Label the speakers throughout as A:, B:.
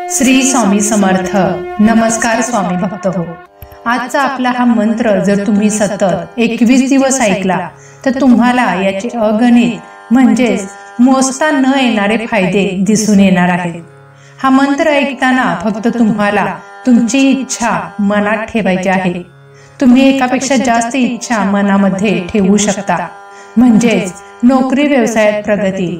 A: श्री स्वामी समर्थ. नमस्कार स्वामी भक्त हो. आजचा आपला हा मंत्र जर तुम्ही सतत 21 दिवस ऐकला तर तुम्हाला याचे अगणित म्हणजेच मोजता न येणारे फायदे दिसून येणार आहेत. हा मंत्र ऐकताना फक्त तुम्हाला तुमची इच्छा मनात ठेवायची आहे. तुम्ही एकापेक्षा जास्त इच्छा मनामध्ये ठेवू शकता. म्हणजेच नोकरी व्यवसायात प्रगती,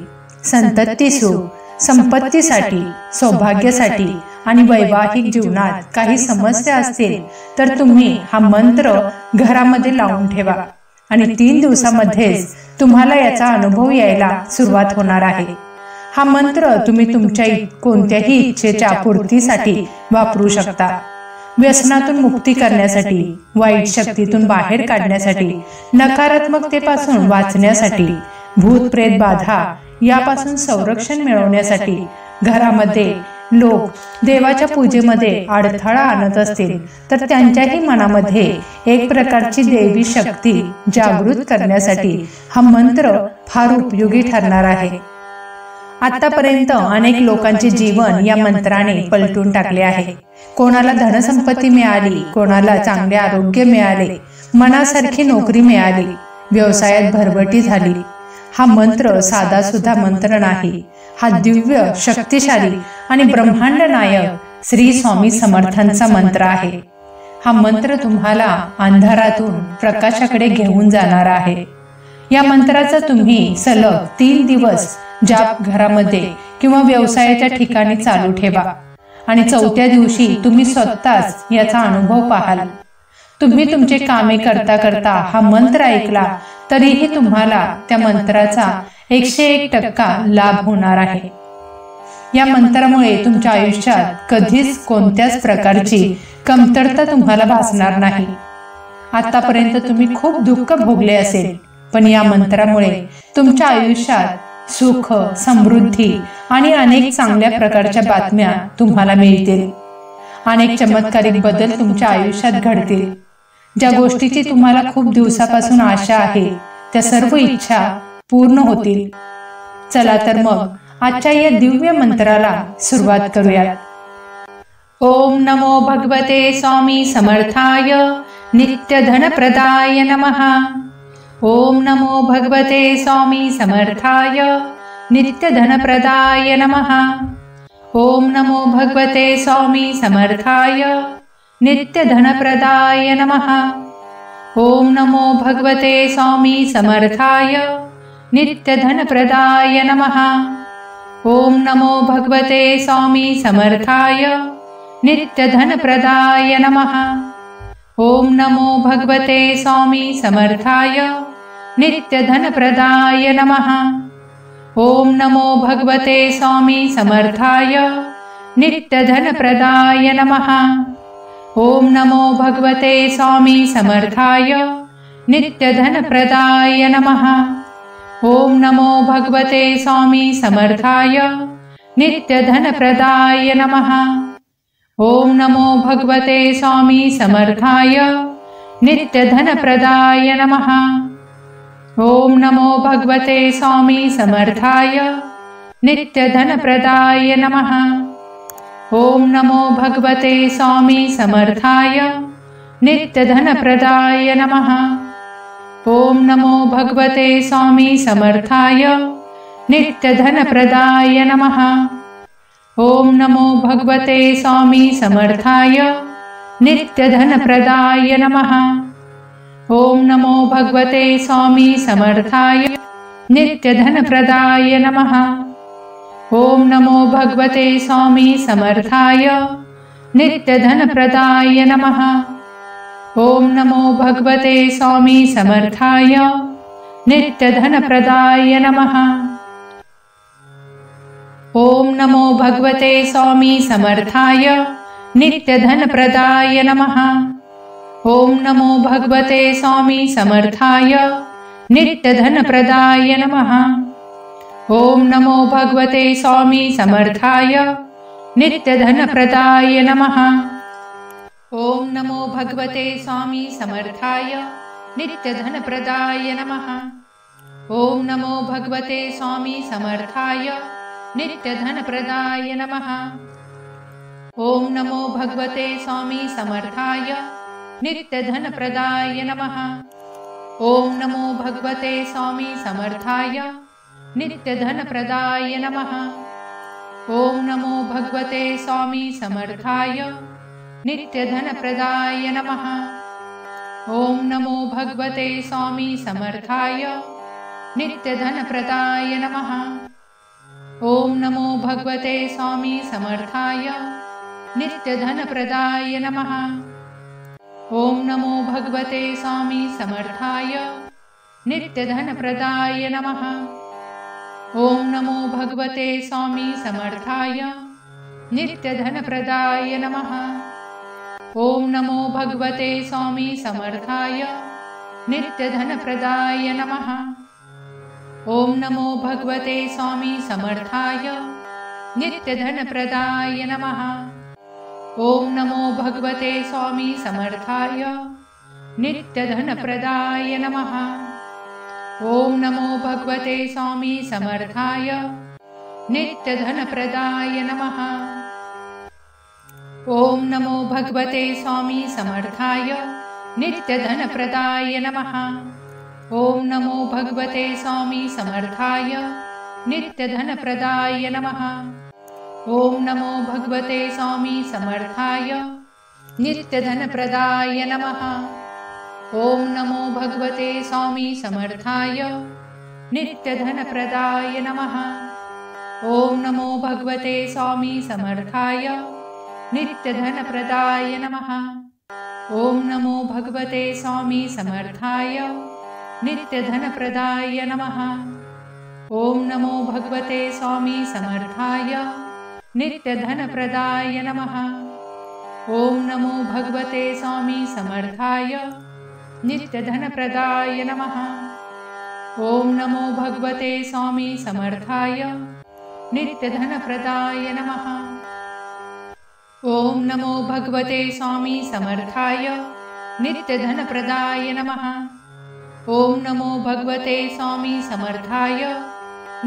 A: संतती सुख, संपत्तीसाठी, सौभाग्यासाठी आणि वैवाहिक जीवनात काही समस्या असतील तर तुम्ही हा मंत्र घरामध्ये लावून ठेवा आणि 3 दिवसामध्येच तुम्हाला याचा अनुभव यायला सुरुवात होणार आहे. हा मंत्र तुम्ही तुमच्या कोणत्याही इच्छेच्या पूर्तीसाठी वापरू शकता. व्यसनातून मुक्ती करण्यासाठी, वाईट शक्तीतून बाहेर काढण्यासाठी, नकारात्मकतेपासून वाचण्यासाठी, भूत प्रेत बाधा यापासून संरक्षण मिळवण्यासाठी, घरामध्ये लोक देवाच्या पूजेमध्ये अडथळा आणत असतील तर त्यांच्याही मनामध्ये एक प्रकारची देवी शक्ती जागृत करण्यासाठी हा मंत्र फार उपयोगी ठरणार आहे. आतापर्यंत अनेक लोकांचे जीवन या मंत्राने पलटून टाकले आहे. कोणाला धनसंपत्ती मिळाली, कोणाला चांगले आरोग्य मिळाले, मनासारखी नोकरी मिळाली, व्यवसायात भरभराटी झाली. हा मंत्र साधा सुद्धा मंत्र नाही. हा दिव्य, शक्तिशाली आणि ब्रह्मांड नायक श्री स्वामी समर्थांचा मंत्र आहे. हा मंत्र तुम्हाला अंधारातून प्रकाशाकडे घेऊन जाणार आहे. या मंत्राचा तुम्ही सलग 3 दिवस जाप घरामध्ये किंवा व्यवसायाच्या ठिकाणी चालू ठेवा आणि 4थ्या दिवशी तुम्ही स्वतःच याचा अनुभव पाहाल. तुम्ही तुमचे कामे करता करता हा मंत्र ऐकला तरीही तुम्हाला त्या मंत्राचा 101% लाभ होणार आहे. या मंत्रामुळे तुमच्या आयुष्यात कधीच कोणत्याच प्रकारची कमतरता तुम्हाला भासणार नाही. आतापर्यंत तुम्ही खूप दुःख भोगले असेल, पण या मंत्रामुळे तुमच्या आयुष्यात सुख, समृद्धी आणि अनेक चांगल्या प्रकारच्या बातम्या तुम्हाला मिळतील. अनेक चमत्कारिक बदल तुमच्या आयुष्यात घडतील. ज्या गोष्टीची तुम्हाला खूप दिवसापासून आशा आहे त्या सर्व इच्छा पूर्ण होतील. चला तर मग आजच्या या दिव्य मंत्राला सुरुवात करूयात. ओम नमो भगवते स्वामी समर्थाय नित्य धन प्रदाय नमः. ओम नमो भगवते स्वामी समर्थाय नित्य धन प्रदाय नमः. ओम नमो भगवते स्वामी समर्थाय नित्य धन प्रदाय नमः. ओम नमो भगवते स्वामी समर्थाय नित्य धन प्रदाय नमः. ओम नमो भगवते स्वामी समर्थाय नित्य धन प्रदाय नमः. ओम नमो भगवते स्वामी समर्थाय नित्य धन प्रदाय नमः. ओम नमो भगवते स्वामी समर्थाय नित्य धन प्रदाय नमः. ओम नमो भगवते स्वामी समर्थाय नित्य धन प्रदाय नमः. ओम नमो भगवते स्वामी समर्थाय नित्य धन प्रदाय नमः. ओम नमो भगवते स्वामी समर्थाय नित्य धन प्रदाय नमः. ओम नमो भगवते स्वामी समर्थाय नित्य धन प्रदाय नमः. ओम नमो भगवते स्वामी समर्थाय नित्य धन प्रदाय नमः. ओम नमो भगवते स्वामी समर्थाय नित्य धन प्रदाय नमः. ओम नमो भगवते स्वामी समर्थाय नित्य धन प्रदाय नमः. ओम नमो भगवते स्वामी समर्थाय नित्य धन प्रदाय नमः. ओम नमो भगवते स्वामी समर्थाय नित्य धन प्रदाय नमः. ओम नमो भगवते स्वामी समर्थाय नित्य धन प्रदाय नमः. ओम नमो भगवते स्वामी समर्थाय नित्य धन प्रदाय नमः. ओम नमो भगवते स्वामी समर्थाय नित्य धन प्रदाय नमः. ओम नमो भगवते स्वामी समर्थाय नित्य धन प्रदाय नमः. ओम नमो भगवते स्वामी समर्थाय नित्य धन प्रदाय नमः. ओम नमो भगवते स्वामी समर्थाय नित्य धन प्रदाय नमः. ओम नमो भगवते स्वामी समर्थाय नित्यधनप्रदाय नमः। ओम नमो भगवते स्वामी समर्थाय नित्यधनप्रदाय नमः। ओम नमो भगवते स्वामी समर्थाय नित्यधनप्रदाय नमः। ओम नमो भगवते स्वामी समर्थाय नित्यधनप्रदाय नमः। ओम नमो भगवते स्वामी समर्थाय नित्यधनप्रदाय नमः। ओम नमो भगवते स्वामी समर्थाय नित्यधनप्रदाय नमः। ओम नमो भगवते स्वामी समर्थाय नित्यधनप्रदाय नमः। ओम नमो भगवते स्वामी समर्थाय नित्यधनप्रदाय नमः। ओम नमो भगवते स्वामी समर्थाय नित्यधनप्रदाय नमः। ओम नमो भगवते स्वामी समर्थाय नित्यधनप्रदाय नमः। ओम नमो भगवते स्वामी समर्थाय नित्यधनप्रदाय नमः। ओम नमो भगवते स्वामी समर्थाय नित्यधनप्रदाय नमः। ओम नमो भगवते स्वामी समर्थाय नित्यधनप्रदाय नमः। ओम नमो भगवते स्वामी समर्थाय नित्यधनप्रदाय नमः। ओम नमो भगवते स्वामी समर्थाय नित्यधनप्रदाय नमः। ओम नमो भगवते स्वामी समर्थाय नित्यधनप्रदाय नमः। ओम नमो भगवते स्वामी समर्थाय नित्यधनप्रदाय नमः। ओम नमो भगवते स्वामी समर्थाय नित्यधनप्रदाय नमः। ओम नमो भगवते स्वामी समर्थाय नित्यधनप्रदाय नमः। ओम नमो भगवते स्वामी समर्थाय नित्यधनप्रदाय नमः। ओम नमो भगवते स्वामी समर्थाय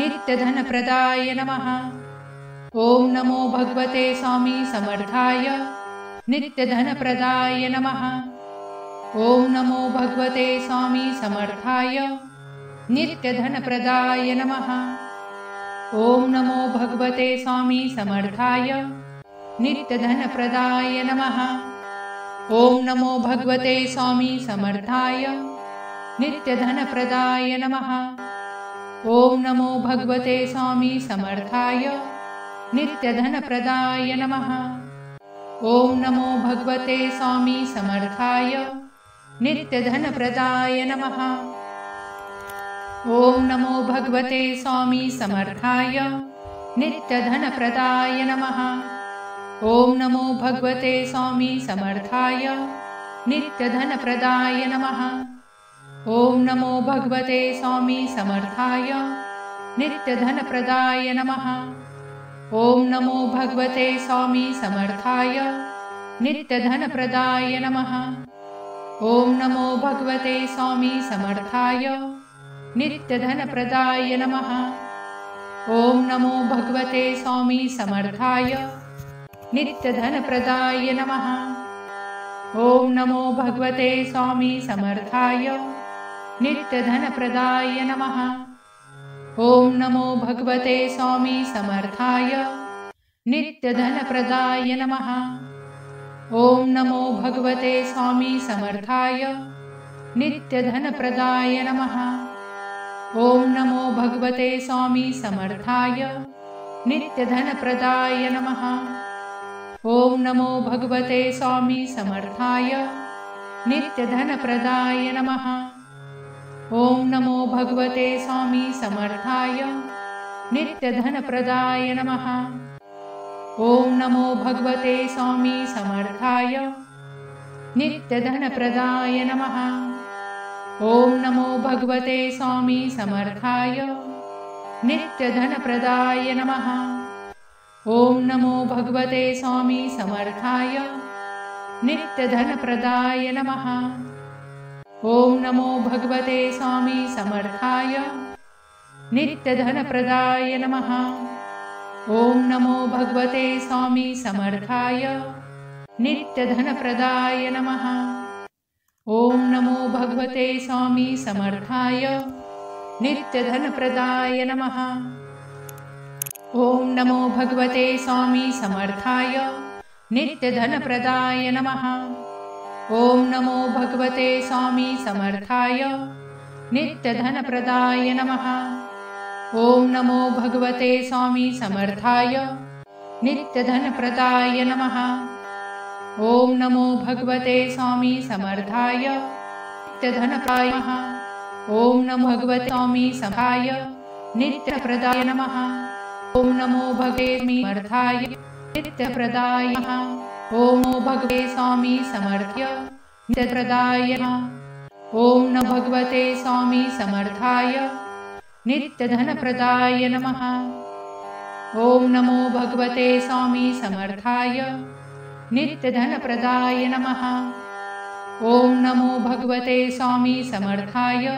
A: नित्यधनप्रदाय नमः। ओम नमो भगवते स्वामी समर्थाय नित्यधनप्रदाय नमः। ओम नमो भगवते स्वामी समर्थाय नित्यधनप्रदाय नमः। ओम नमो भगवते स्वामी समर्थाय नित्यधनप्रदाय नमः। ओम नमो भगवते स्वामी समर्थाय नित्यधनप्रदाय नमः। ओम नमो भगवते स्वामी समर्थाय नित्यधनप्रदाय नमः। ओम नमो भगवते स्वामी समर्थाय नित्यधनप्रदाय नमः। ओम नमो भगवते स्वामी समर्थाय नित्यधनप्रदाय नमः। ओम नमो भगवते स्वामी समर्थाय नित्यधनप्रदाय नमः। ओम नमो भगवते स्वामी समर्थाय नित्यधनप्रदाय नमः। ओम नमो भगवते स्वामी समर्थाय नित्यधनप्रदाय नमः। ओम नमो भगवते स्वामी समर्थाय नित्यधनप्रदाय नमः। ओम नमो भगवते स्वामी समर्थाय नित्यधनप्रदाय नमः। ओम नमो भगवते स्वामी समर्थाय नित्यधनप्रदाय नमः। ओम नमो भगवते स्वामी समर्थाय नित्यधनप्रदाय नमः। ओम नमो भगवते स्वामी समर्थाय नित्यधनप्रदाय नमः। ओम नमो भगवते स्वामी समर्थाय नित्यधनप्रदाय नमः। ओम नमो भगवते स्वामी समर्थाय नित्यधनप्रदाय नमः। ओम नमो भगवते स्वामी समर्थाय नित्यधनप्रदाय नमः। ओम नमो भगवते स्वामी समर्थाय नित्यधनप्रदाय नमः। ओम नमो भगवते स्वामी समर्थाय नित्यधनप्रदाय नमः। ओम नमो भगवते स्वामी समर्थाय नित्यधनप्रदाय नमः। ओम नमो भगवते स्वामी समर्थाय नित्यधनप्रदाय नमः। ओम नमो भगवते स्वामी समर्थाय नित्यधनप्रदाय नमः। ओम नमो भगवते स्वामी समर्थाय नित्यधनप्रदाय नमः। ओम नमो भगवते स्वामी समर्थाय नित्यधनप्रदाय नमः। ओम नमो भगवते स्वामी समर्थाय नित्यधनप्रदाय नमः। ओम नमो भगवते स्वामी समर्थाय नित्यधनप्रदाय नमः। ओम नमो भगवते स्वामी समर्थाय नित्यधनप्रदाय नमः। ओम नमो भगवते स्वामी समर्थाय नित्यधनप्रदाय नमः। ओम नमो भगवते स्वामी समर्थाय नित्यप्रदाय नमः। ओम नमो भगवते समर्थाय नित्यप्रदाय नमः। ओम नमो भगवते स्वामी समर्थाय नित्यप्रदाय नमः। ओम नमो भगवते स्वामी समर्थाय नित्यधनप्रदाय नमः। ओम नमो भगवते स्वामी समर्थाय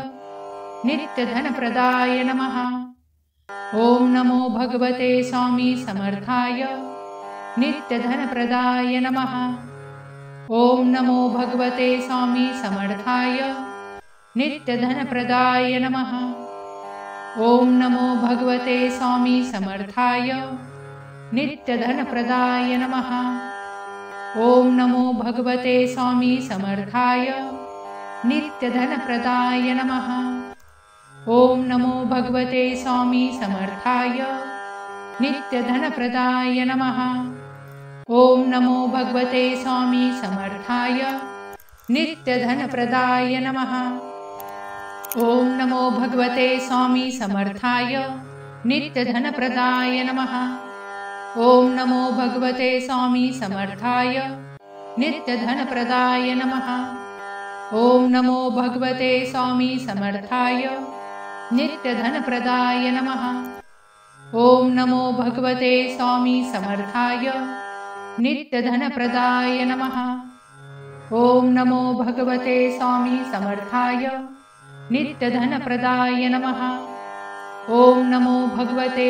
A: नित्यधनप्रदाय नमः। ओम नमो भगवते स्वामी समर्थाय नित्यधनप्रदाय नमः। ओम नमो भगवते स्वामी समर्थाय नित्यधनप्रदाय नमः। ओम नमो भगवते स्वामी समर्थाय नित्यधनप्रदाय नमः। ओम नमो भगवते स्वामी समर्थाय नित्यधनप्रदाय नमः। ओम नमो भगवते स्वामी समर्थाय नित्यधनप्रदाय नमः। ओम नमो भगवते स्वामी समर्थाय नित्यधनप्रदाय नमः। ओम नमो भगवते स्वामी समर्थाय नित्यधनप्रदाय नमः। ओम नमो भगवते स्वामी समर्थाय नित्यधनप्रदाय नमः। ओम नमो भगवते स्वामी समर्थाय नित्यधनप्रदाय नमः। ओम नमो भगवते स्वामी समर्थाय नित्यधनप्रदाय नमः। ओम नमो भगवते स्वामी समर्थाय नित्यधनप्रदाय नमः। ओम नमो भगवते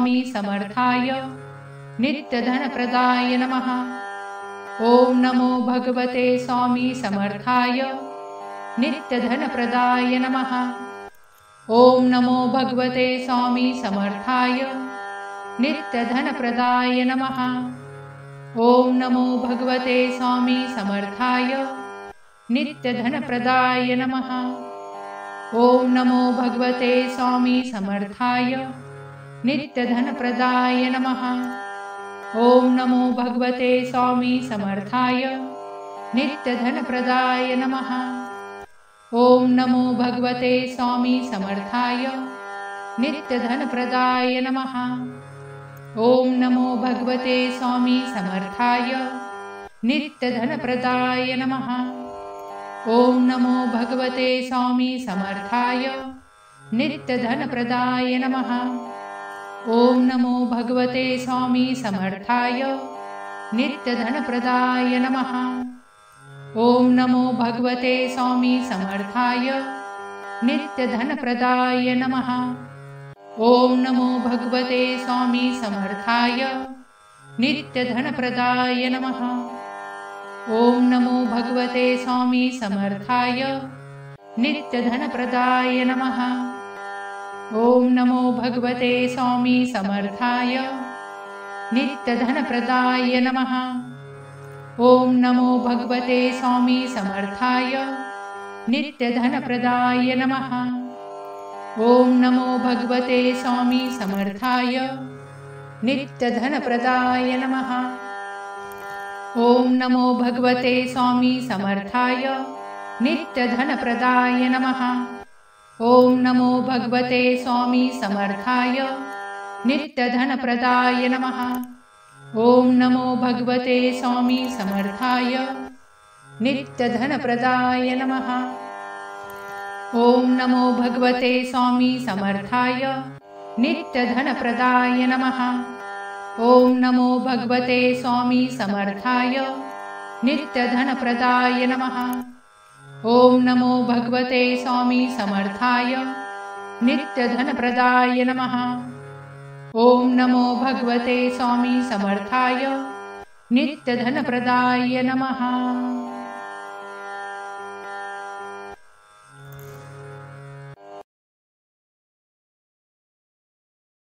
A: स्वामी समर्थाय नित्यधनप्रदाय नमः। ओम नमो भगवते स्वामी समर्थाय नित्यधनप्रदाय नमः। ओम नमो भगवते स्वामी समर्थाय नित्यधनप्रदाय नमः। ओम नमो भगवते स्वामी समर्थाय नित्यधनप्रदाय नमः। ओम नमो भगवते स्वामी समर्थाय नित्यधनप्रदाय नमः। ओम नमो भगवते स्वामी समर्थाय नित्यधनप्रदाय नमः। ओम नमो भगवते स्वामी समर्थाय नित्यधनप्रदाय नमः। ओम नमो भगवते स्वामी समर्थाय नित्यधनप्रदाय नमः। ओम नमो भगवते स्वामी समर्थाय नित्यधनप्रदाय नमः। ओम नमो भगवते स्वामी समर्थाय नित्यधनप्रदाय नमः। ओम नमो भगवते स्वामी समर्थाय नित्यधनप्रदाय नमः। ओम नमो भगवते स्वामी समर्थाय नित्यधनप्रदाय नमः। ओम नमो भगवते स्वामी समर्थाय नित्यधनप्रदाय नमः। ओम नमो भगवते स्वामी समर्थाय नित्यधनप्रदाय नमः। ओम नमो भगवते स्वामी समर्थाय नित्यधनप्रदाय नमः। ओम नमो भगवते स्वामी समर्थाय नित्यधनप्रदाय नमः। ओम नमो भगवते स्वामी समर्थाय नित्यधनप्रदाय नमः। ओम नमो भगवते स्वामी समर्थाय नित्यधनप्रदाय नमः। ओम नमो भगवते स्वामी समर्थाय नित्यधनप्रदाय नमः। ओम नमो भगवते स्वामी समर्थाय नित्यधनप्रदाय नमः। ओम नमो भगवते स्वामी समर्थाय नित्यधनप्रदाय नमः। ओम नमो भगवते स्वामी समर्थाय नित्यधनप्रदाय नमः। ओम नमो भगवते स्वामी समर्थाय नित्यधनप्रदाय नमः। ओम नमो भगवते स्वामी समर्थाय नित्यधनप्रदाय नमः।